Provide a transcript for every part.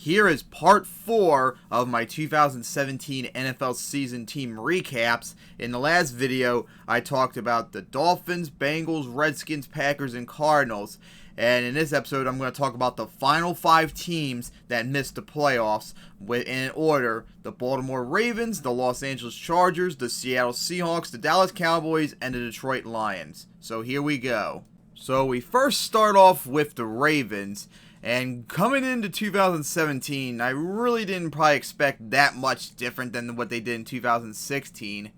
here is part 4 of my 2017 NFL season team recaps. In the last video, I talked about the Dolphins, Bengals, Redskins, Packers, and Cardinals. And in this episode, I'm going to talk about the final 5 teams that missed the playoffs in order: the Baltimore Ravens, the Los Angeles Chargers, the Seattle Seahawks, the Dallas Cowboys, and the Detroit Lions. So here we go. So we first start off with the Ravens. And coming into 2017, I really didn't probably expect that much different than what they did in 2016.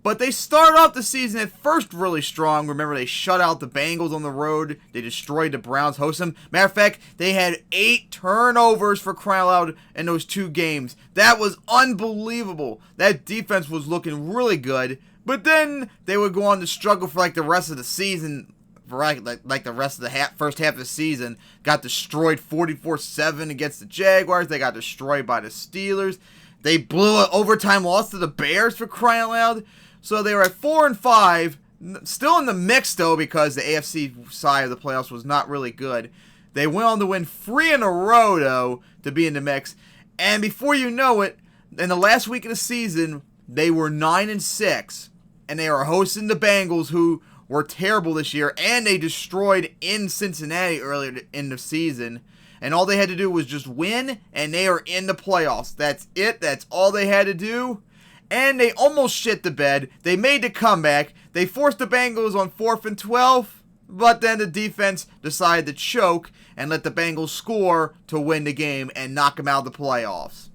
But they started off the season at first really strong. Remember, they shut out the Bengals on the road. They destroyed the Browns, host them. Matter of fact, they had 8 turnovers for crying out loud in those 2 games. That was unbelievable. That defense was looking really good. But then they would go on to struggle for like the rest of the season. Like the rest of the first half of the season, got destroyed 44-7 against the Jaguars. They got destroyed by the Steelers. They blew an overtime loss to the Bears, for crying out loud. So they were at 4-5, still in the mix though, because the AFC side of the playoffs was not really good. They went on to win 3 in a row though to be in the mix. And before you know it, in the last week of the season, they were 9-6, and they were hosting the Bengals, who were terrible this year, and they destroyed in Cincinnati earlier in the season. And all they had to do was just win, and they are in the playoffs. That's it. That's all they had to do. And they almost shit the bed. They made the comeback. They forced the Bengals on 4th and 12, but then the defense decided to choke and let the Bengals score to win the game and knock them out of the playoffs.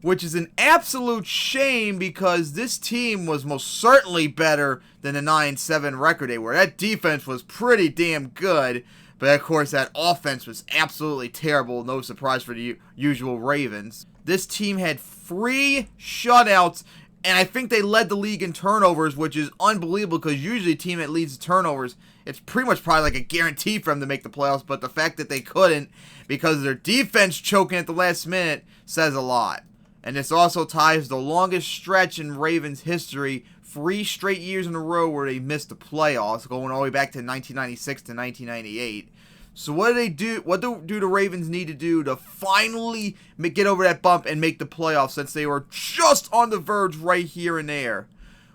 Which is an absolute shame, because this team was most certainly better than the 9-7 record they were. That defense was pretty damn good, but of course that offense was absolutely terrible. No surprise for the usual Ravens. This team had 3 shutouts, and I think they led the league in turnovers, which is unbelievable, because usually a team that leads the turnovers, it's pretty much probably like a guarantee for them to make the playoffs, but the fact that they couldn't because of their defense choking at the last minute says a lot. And this also ties the longest stretch in Ravens history, 3 straight years in a row where they missed the playoffs, going all the way back to 1996 to 1998. So what do they do? What do the Ravens need to do to finally get over that bump and make the playoffs, since they were just on the verge right here and there?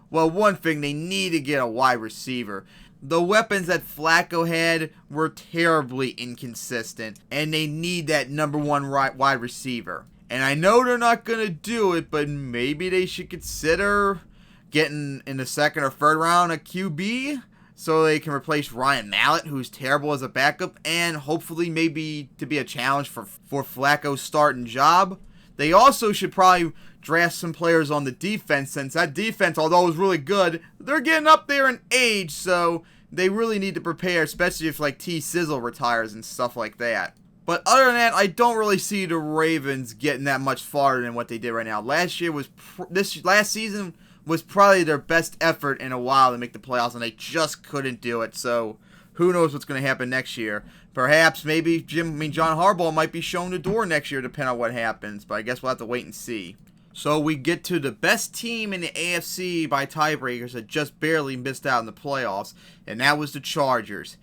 Well, one thing, they need to get a wide receiver. The weapons that Flacco had were terribly inconsistent, and they need that number 1 wide receiver. And I know they're not going to do it, but maybe they should consider getting in the 2nd or 3rd round a QB so they can replace Ryan Mallett, who's terrible as a backup, and hopefully maybe to be a challenge for Flacco's starting job. They also should probably draft some players on the defense, since that defense, although it was really good, they're getting up there in age, so they really need to prepare, especially if like T. Sizzle retires and stuff like that. But other than that, I don't really see the Ravens getting that much farther than what they did right now. Last season was probably their best effort in a while to make the playoffs, and they just couldn't do it. So who knows what's going to happen next year? Perhaps maybe John Harbaugh might be shown the door next year, depending on what happens. But I guess we'll have to wait and see. So we get to the best team in the AFC by tiebreakers that just barely missed out in the playoffs, and that was the Chargers.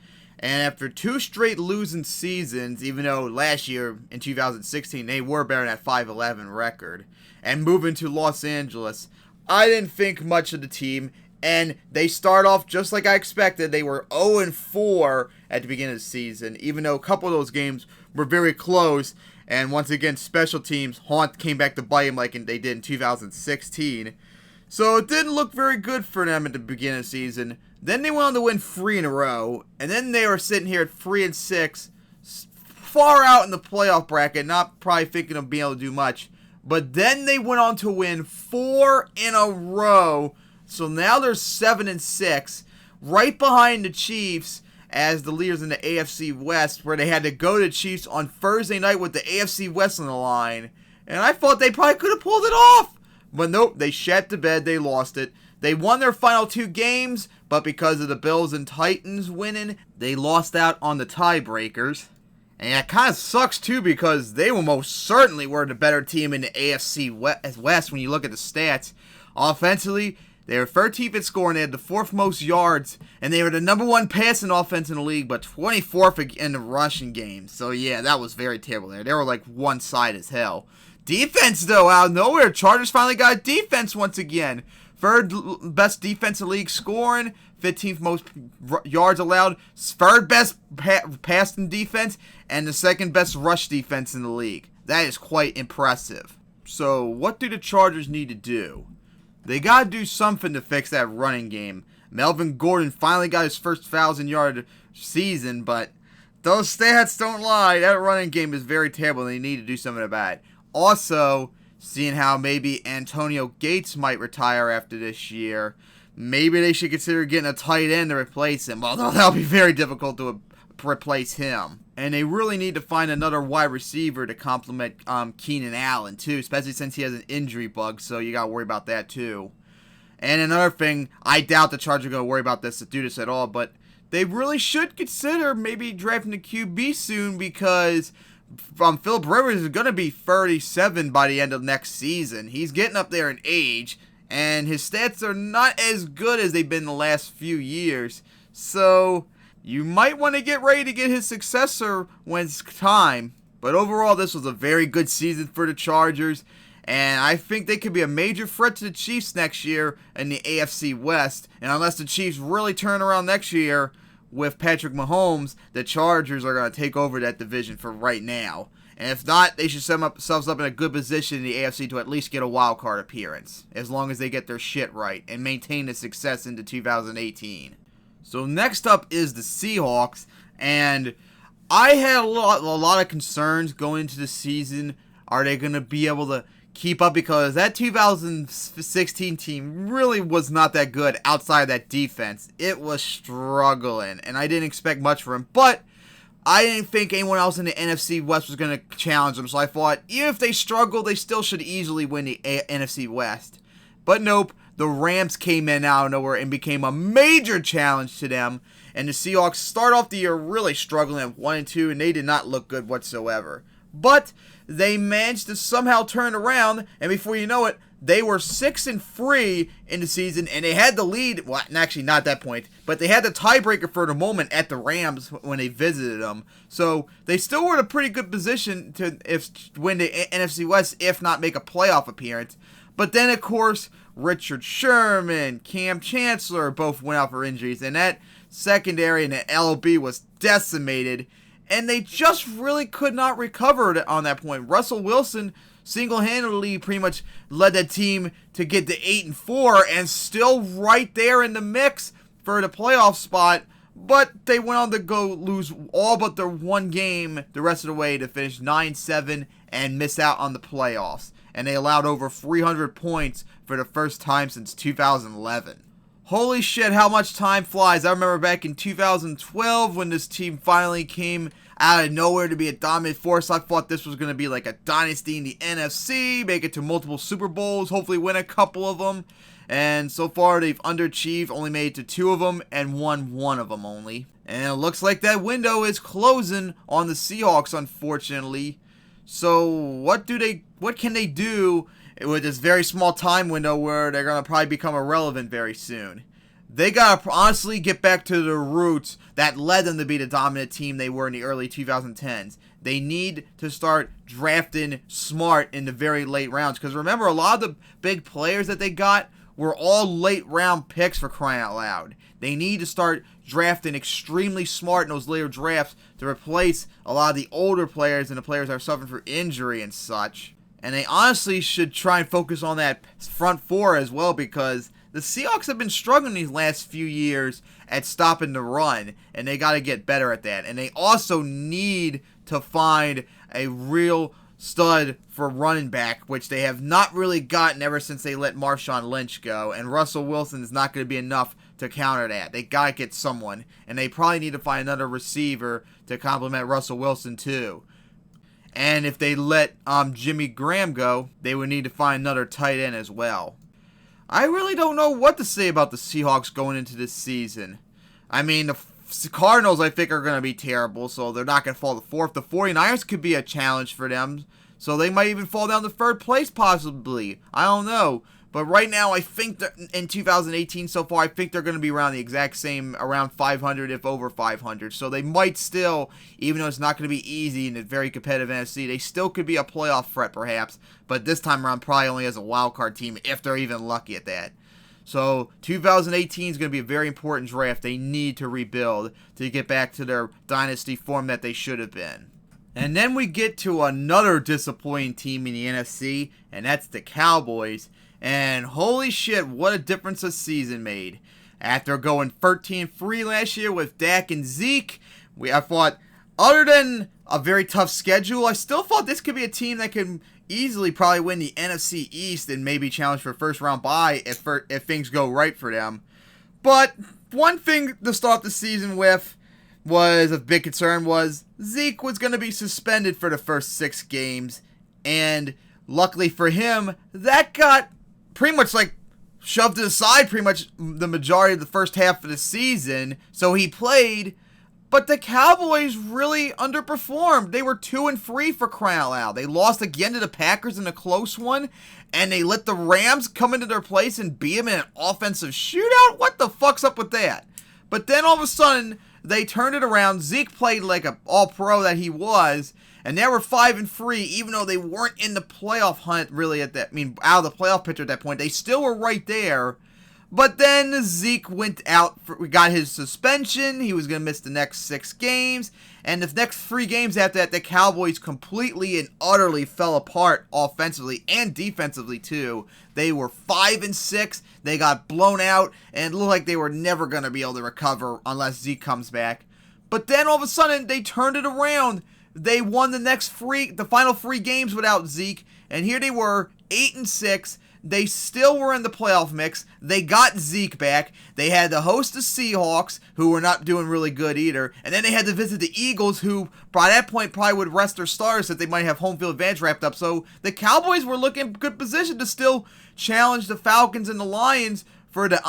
And after 2 straight losing seasons, even though last year in 2016 they were better than that 5-11 record, and moving to Los Angeles, I didn't think much of the team, and they start off just like I expected. They were 0-4 at the beginning of the season, even though a couple of those games were very close, and once again special teams came back to bite them like they did in 2016. So it didn't look very good for them at the beginning of the season. Then they went on to win 3 in a row, and then they were sitting here at 3-6, far out in the playoff bracket, not probably thinking of being able to do much. But then they went on to win 4 in a row, so now they're 7-6, right behind the Chiefs as the leaders in the AFC West, where they had to go to the Chiefs on Thursday night with the AFC West on the line. And I thought they probably could have pulled it off. But nope, they shat the bed, they lost it. They won their final 2 games, but because of the Bills and Titans winning, they lost out on the tiebreakers. And that kind of sucks too, because they were most certainly the better team in the AFC West when you look at the stats. Offensively, They were 13th in scoring, they had the 4th most yards, and they were the number 1 passing offense in the league, but 24th in the rushing game. So yeah, that was very terrible there. They were like one side as hell. Defense, though, out of nowhere, Chargers finally got defense once again. 3rd best defense in the league scoring, 15th most yards allowed, 3rd best passing defense, and the 2nd best rush defense in the league. That is quite impressive. So what do the Chargers need to do? They got to do something to fix that running game. Melvin Gordon finally got his first 1,000-yard season, but those stats don't lie. That running game is very terrible, and they need to do something about it. Also, seeing how maybe Antonio Gates might retire after this year, maybe they should consider getting a tight end to replace him, although that'll be very difficult to replace him. And they really need to find another wide receiver to complement Keenan Allen, too, especially since he has an injury bug, so you got to worry about that, too. And another thing, I doubt the Chargers are going to worry about this to do this at all, but they really should consider maybe drafting a QB soon, because Philip Rivers is going to be 37 by the end of next season. He's getting up there in age, and his stats are not as good as they've been the last few years. So you might want to get ready to get his successor when it's time. But overall, this was a very good season for the Chargers, and I think they could be a major threat to the Chiefs next year in the AFC West. And unless the Chiefs really turn around next year with Patrick Mahomes, the Chargers are going to take over that division for right now. And if not, they should set themselves up in a good position in the AFC to at least get a wild card appearance, as long as they get their shit right and maintain the success into 2018. So next up is the Seahawks, and I had a lot of concerns going into the season. Are they going to be able to keep up? Because that 2016 team really was not that good outside of that defense. It was struggling, and I didn't expect much from him. But I didn't think anyone else in the NFC West was going to challenge them, so I thought even if they struggle, they still should easily win the NFC West. But nope, the Rams came in out of nowhere and became a major challenge to them. And the Seahawks start off the year really struggling at 1-2, and they did not look good whatsoever. But they managed to somehow turn around, and before you know it, they were 6-3 in the season, and they had the lead. Well, actually, not at that point, but they had the tiebreaker for the moment at the Rams when they visited them. So they still were in a pretty good position to win the NFC West, if not make a playoff appearance. But then, of course, Richard Sherman, Cam Chancellor both went out for injuries, and that secondary and the LOB was decimated, and they just really could not recover on that point. Russell Wilson single-handedly pretty much led that team to get to 8-4 and still right there in the mix for the playoff spot, but they went on to go lose all but their one game the rest of the way to finish 9-7 and miss out on the playoffs. And they allowed over 300 points for the first time since 2011. Holy shit, how much time flies. I remember back in 2012 when this team finally came out of nowhere to be a dominant force. I thought this was going to be like a dynasty in the NFC, make it to multiple Super Bowls, hopefully win a couple of them. And so far they've underachieved, only made it to 2 of them and won 1 of them only. And it looks like that window is closing on the Seahawks, unfortunately. So what can they do with this very small time window where they're going to probably become irrelevant very soon? They got to honestly get back to the roots that led them to be the dominant team they were in the early 2010s. They need to start drafting smart in the very late rounds. Because remember, a lot of the big players that they got were all late round picks, for crying out loud. They need to start drafting extremely smart in those later drafts to replace a lot of the older players and the players that are suffering from injury and such. And they honestly should try and focus on that front four as well, because the Seahawks have been struggling these last few years at stopping the run, and they got to get better at that. And they also need to find a real stud for running back, which they have not really gotten ever since they let Marshawn Lynch go. And Russell Wilson is not going to be enough to counter that. They got to get someone, and they probably need to find another receiver to complement Russell Wilson too. And if they let Jimmy Graham go, they would need to find another tight end as well. I really don't know what to say about the Seahawks going into this season. I mean, the Cardinals, I think, are going to be terrible, so they're not going to fall to 4th. The 49ers could be a challenge for them, so they might even fall down to 3rd place, possibly. I don't know. But right now, I think that in 2018 so far, I think they're going to be around the exact same, around 500, if over 500. So they might still, even though it's not going to be easy in a very competitive NFC, they still could be a playoff threat perhaps. But this time around, probably only as a wild card team, if they're even lucky at that. So 2018 is going to be a very important draft. They need to rebuild to get back to their dynasty form that they should have been. And then we get to another disappointing team in the NFC, and that's the Cowboys. And holy shit, what a difference a season made. After going 13-3 last year with Dak and Zeke, I thought, other than a very tough schedule, I still thought this could be a team that could easily probably win the NFC East and maybe challenge for first round bye if things go right for them. But one thing to start the season with was a big concern was Zeke was going to be suspended for the first 6 games. And luckily for him, that got pretty much like shoved to the side pretty much the majority of the first half of the season. So he played, but the Cowboys really underperformed. They were 2-3 for crying out loud. They lost again to the Packers in a close one, and they let the Rams come into their place and beat them in an offensive shootout? What the fuck's up with that? But then all of a sudden, they turned it around. Zeke played like an all-pro that he was, and they were 5-3, even though they weren't in the playoff hunt really out of the playoff picture at that point. They still were right there. But then Zeke went out, we got his suspension, he was going to miss the next 6 games, and the next 3 games after that, the Cowboys completely and utterly fell apart offensively and defensively too. They were 5-6, they got blown out, and it looked like they were never going to be able to recover unless Zeke comes back. But then all of a sudden, they turned it around. They won the final 3 games without Zeke, and here they were, 8-6, They still were in the playoff mix. They got Zeke back. They had to host the Seahawks, who were not doing really good either. And then they had to visit the Eagles, who by that point probably would rest their stars that they might have home field advantage wrapped up. So the Cowboys were looking in good position to still challenge the Falcons and the Lions for the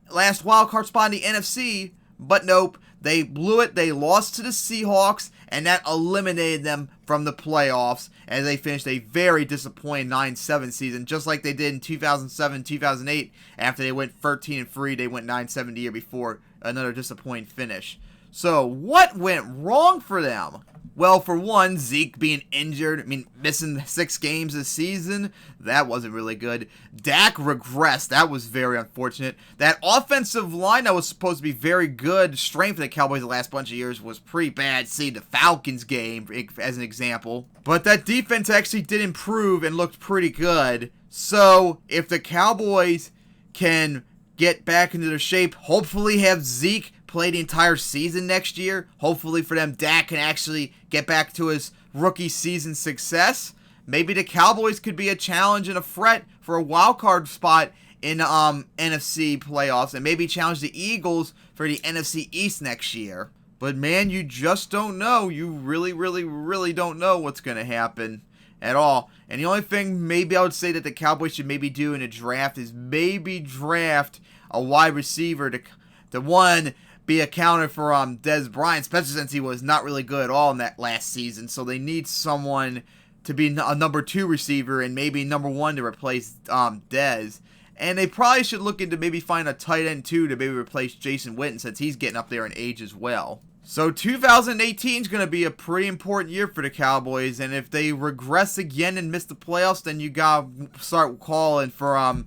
last wild card spot in the NFC. But nope, they blew it. They lost to the Seahawks, and that eliminated them from the playoffs as they finished a very disappointing 9-7 season, just like they did in 2007-2008. After they went 13-3, they went 9-7 the year before, another disappointing finish. So what went wrong for them? Well, for one, Zeke being injured, missing 6 games this season, that wasn't really good. Dak regressed, that was very unfortunate. That offensive line that was supposed to be very good, strength for the Cowboys the last bunch of years, was pretty bad. See the Falcons game as an example. But that defense actually did improve and looked pretty good. So, if the Cowboys can get back into their shape, hopefully have Zeke play the entire season next year. Hopefully for them, Dak can actually get back to his rookie season success. Maybe the Cowboys could be a challenge and a threat for a wild card spot in NFC playoffs, and maybe challenge the Eagles for the NFC East next year. But man, you just don't know. You really, really, really don't know what's going to happen at all. And the only thing maybe I would say that the Cowboys should maybe do in a draft is maybe draft a wide receiver to one, be accounted for Dez Bryant, especially since he was not really good at all in that last season. So they need someone to be a number 2 receiver and maybe number 1 to replace Dez. And they probably should look into maybe find a tight end too to maybe replace Jason Witten, since he's getting up there in age as well. So 2018 is going to be a pretty important year for the Cowboys, and if they regress again and miss the playoffs, then you got to start calling for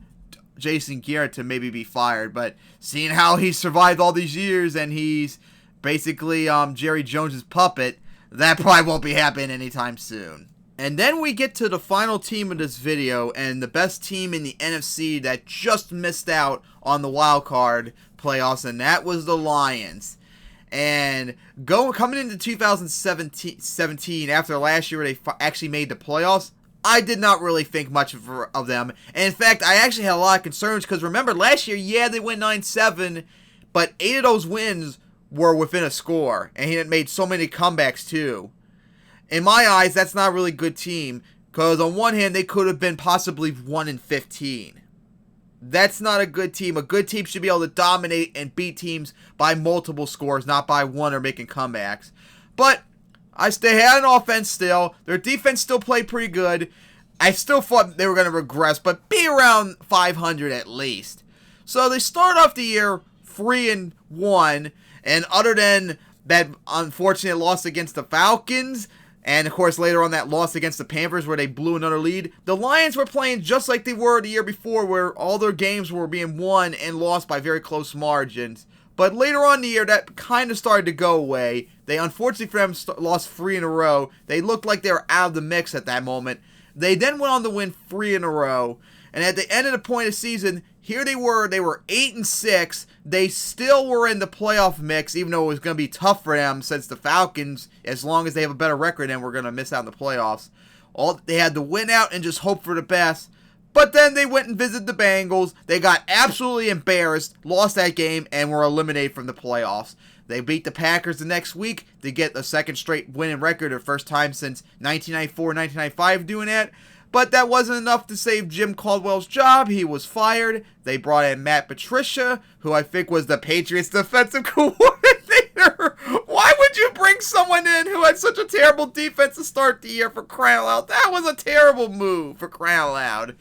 Jason Garrett to maybe be fired. But seeing how he survived all these years and he's basically Jerry Jones's puppet, that probably won't be happening anytime soon. And then we get to the final team of this video, and the best team in the NFC that just missed out on the wild card playoffs, and that was the Lions. And coming into 2017, after last year where they actually made the playoffs, I did not really think much of them. And in fact, I actually had a lot of concerns because remember last year, yeah, they went 9-7, but 8 of those wins were within a score, and he had made so many comebacks too. In my eyes, that's not a really good team because on one hand, they could have been possibly 1-15. That's not a good team. A good team should be able to dominate and beat teams by multiple scores, not by one or making comebacks. But they had an offense still. Their defense still played pretty good. I still thought they were going to regress, but be around 500 at least. So they start off the year 3-1, and other than that unfortunate loss against the Falcons, and of course later on that loss against the Panthers where they blew another lead, the Lions were playing just like they were the year before, where all their games were being won and lost by very close margins. But later on in the year, that kind of started to go away. They, unfortunately for them, lost 3 in a row. They looked like they were out of the mix at that moment. They then went on to win 3 in a row. And at the end of the point of the season, here they were 8-6. They still were in the playoff mix, even though it was going to be tough for them since the Falcons, as long as they have a better record, then we're going to miss out on the playoffs. They had to win out and just hope for the best. But then they went and visited the Bengals. They got absolutely embarrassed, lost that game, and were eliminated from the playoffs. They beat the Packers the next week to get a second straight winning record, their first time since 1994-1995 doing that. But that wasn't enough to save Jim Caldwell's job. He was fired. They brought in Matt Patricia, who I think was the Patriots' defensive coordinator. Why would you bring someone in who had such a terrible defense to start the year, for crying out loud? That was a terrible move, for crying out loud.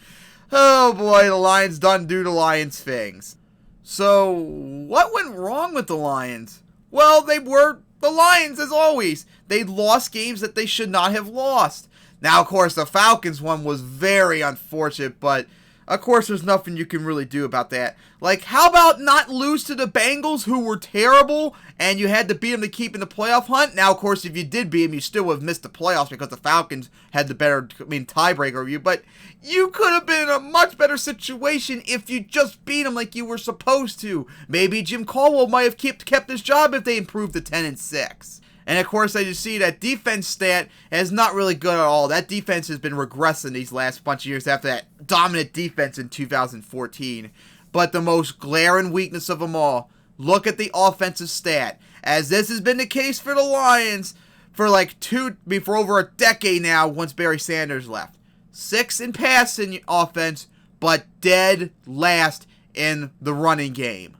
Oh boy, the Lions done do the Lions things. So, what went wrong with the Lions? Well, they were the Lions as always. They lost games that they should not have lost. Now, of course, the Falcons one was very unfortunate, but of course there's nothing you can really do about that. Like, how about not lose to the Bengals, who were terrible, and you had to beat them to keep in the playoff hunt? Now, of course, if you did beat them, you still would have missed the playoffs because the Falcons had the better, tiebreaker of you, but you could have been in a much better situation if you just beat them like you were supposed to. Maybe Jim Caldwell might have kept his job if they improved to 10-6. And of course, as you see, that defense stat is not really good at all. That defense has been regressing these last bunch of years after that dominant defense in 2014. But the most glaring weakness of them all, look at the offensive stat. As this has been the case for the Lions for for over a decade now, once Barry Sanders left. 6 in passing offense, but dead last in the running game.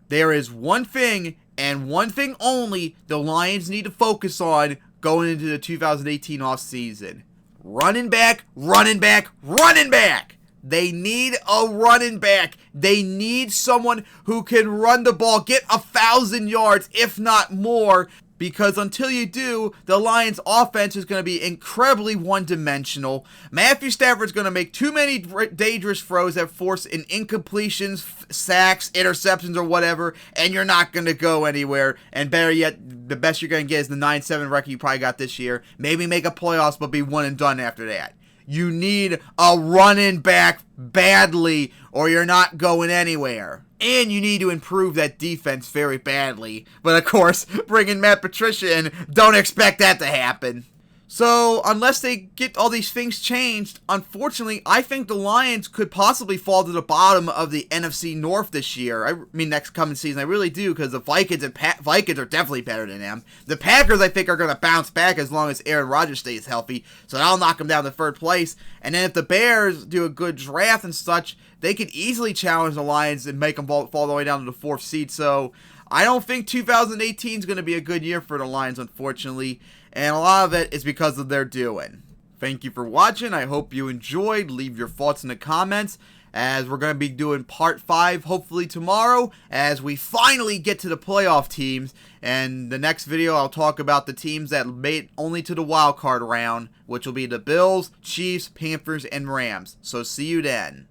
There is one thing, and one thing only, the Lions need to focus on going into the 2018 offseason. Running back, running back, running back! They need a running back. They need someone who can run the ball, get 1,000 yards, if not more. Because until you do, the Lions' offense is going to be incredibly one-dimensional. Matthew Stafford's going to make too many dangerous throws that force in incompletions, sacks, interceptions, or whatever, and you're not going to go anywhere. And better yet, the best you're going to get is the 9-7 record you probably got this year. Maybe make a playoffs, but be one and done after that. You need a running back badly, or you're not going anywhere. And you need to improve that defense very badly. But of course, bringing Matt Patricia in, don't expect that to happen. So, unless they get all these things changed, unfortunately, I think the Lions could possibly fall to the bottom of the NFC North this year. Next coming season, I really do, because the Vikings are definitely better than them. The Packers, I think, are going to bounce back as long as Aaron Rodgers stays healthy, so that'll knock them down to third place. And then if the Bears do a good draft and such, they could easily challenge the Lions and make them fall all the way down to the 4th seed. So, I don't think 2018 is going to be a good year for the Lions, unfortunately. And a lot of it is because of their doing. Thank you for watching. I hope you enjoyed. Leave your thoughts in the comments, as we're going to be doing part 5 hopefully tomorrow, as we finally get to the playoff teams. And the next video I'll talk about the teams that made only to the wild card round, which will be the Bills, Chiefs, Panthers, and Rams. So see you then.